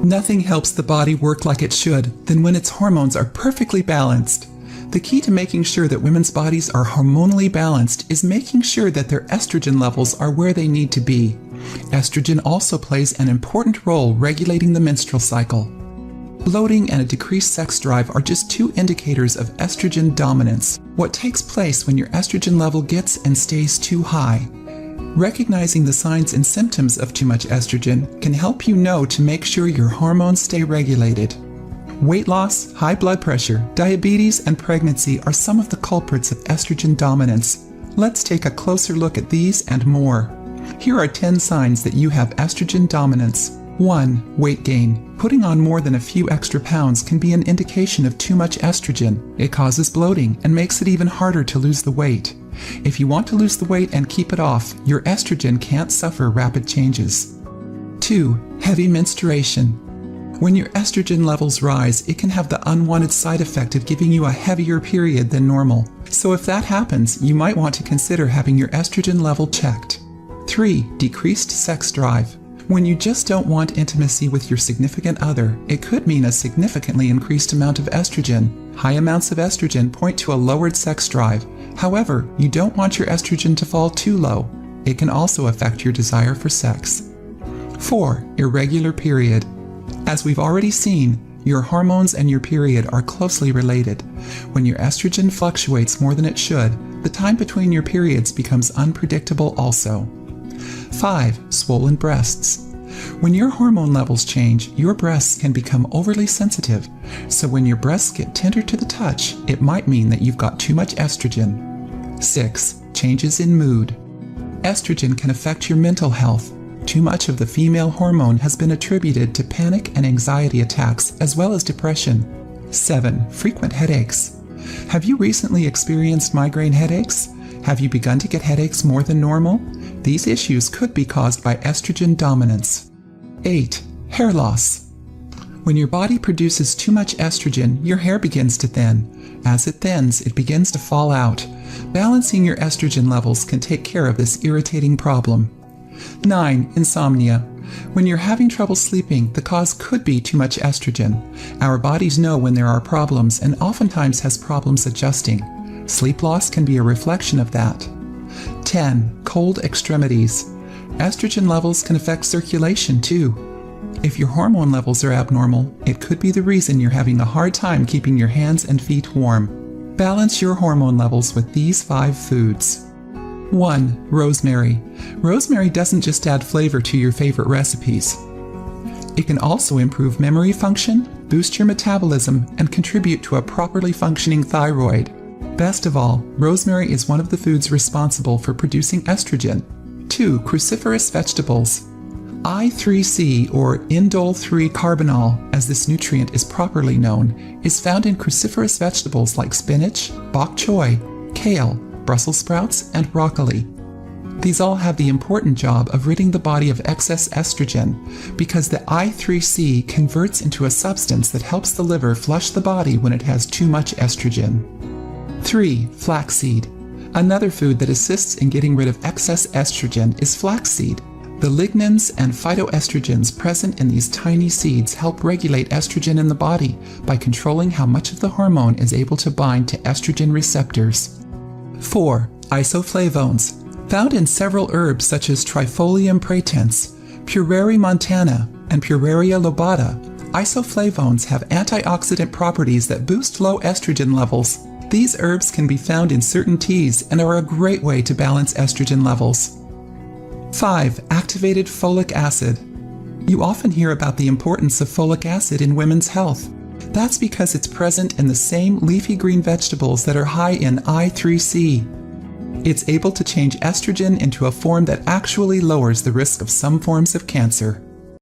Nothing helps the body work like it should than when its hormones are perfectly balanced. The key to making sure that women's bodies are hormonally balanced is making sure that their estrogen levels are where they need to be. Estrogen also plays an important role regulating the menstrual cycle. Bloating and a decreased sex drive are just two indicators of estrogen dominance, what takes place when your estrogen level gets and stays too high. Recognizing the signs and symptoms of too much estrogen can help you know to make sure your hormones stay regulated. Weight loss, high blood pressure, diabetes, and pregnancy are some of the culprits of estrogen dominance. Let's take a closer look at these and more. Here are 10 signs that you have estrogen dominance. 1. Weight gain. Putting on more than a few extra pounds can be an indication of too much estrogen. It causes bloating and makes it even harder to lose the weight. If you want to lose the weight and keep it off, your estrogen can't suffer rapid changes. 2. Heavy menstruation. When your estrogen levels rise, it can have the unwanted side effect of giving you a heavier period than normal. So if that happens, you might want to consider having your estrogen level checked. 3. Decreased sex drive. When you just don't want intimacy with your significant other, it could mean a significantly increased amount of estrogen. High amounts of estrogen point to a lowered sex drive. However, you don't want your estrogen to fall too low. It can also affect your desire for sex. 4. Irregular period. As we've already seen, your hormones and your period are closely related. When your estrogen fluctuates more than it should, the time between your periods becomes unpredictable also. 5. Swollen breasts. When your hormone levels change, your breasts can become overly sensitive. So when your breasts get tender to the touch, it might mean that you've got too much estrogen. 6. Changes in mood. Estrogen can affect your mental health. Too much of the female hormone has been attributed to panic and anxiety attacks as well as depression. 7. Frequent headaches. Have you recently experienced migraine headaches? Have you begun to get headaches more than normal? These issues could be caused by estrogen dominance. 8. Hair loss. When your body produces too much estrogen, your hair begins to thin. As it thins, it begins to fall out. Balancing your estrogen levels can take care of this irritating problem. 9. Insomnia. When you're having trouble sleeping, the cause could be too much estrogen. Our bodies know when there are problems and oftentimes has problems adjusting. Sleep loss can be a reflection of that. 10. Cold extremities. Estrogen levels can affect circulation too. If your hormone levels are abnormal, it could be the reason you're having a hard time keeping your hands and feet warm. Balance your hormone levels with these 5 foods. 1. Rosemary. Rosemary doesn't just add flavor to your favorite recipes. It can also improve memory function, boost your metabolism, and contribute to a properly functioning thyroid. Best of all, rosemary is one of the foods responsible for producing estrogen. 2. Cruciferous vegetables. I3C, or indole-3 carbinol, as this nutrient is properly known, is found in cruciferous vegetables like spinach, bok choy, kale, Brussels sprouts, and broccoli. These all have the important job of ridding the body of excess estrogen because the I3C converts into a substance that helps the liver flush the body when it has too much estrogen. 3. Flaxseed. Another food that assists in getting rid of excess estrogen is flaxseed. The lignans and phytoestrogens present in these tiny seeds help regulate estrogen in the body by controlling how much of the hormone is able to bind to estrogen receptors. 4. Isoflavones. Found in several herbs such as Trifolium pratense, Pureria montana, and Pureria lobata, isoflavones have antioxidant properties that boost low estrogen levels. These herbs can be found in certain teas and are a great way to balance estrogen levels. 5. Activated folic acid. You often hear about the importance of folic acid in women's health. That's because it's present in the same leafy green vegetables that are high in I3C. It's able to change estrogen into a form that actually lowers the risk of some forms of cancer.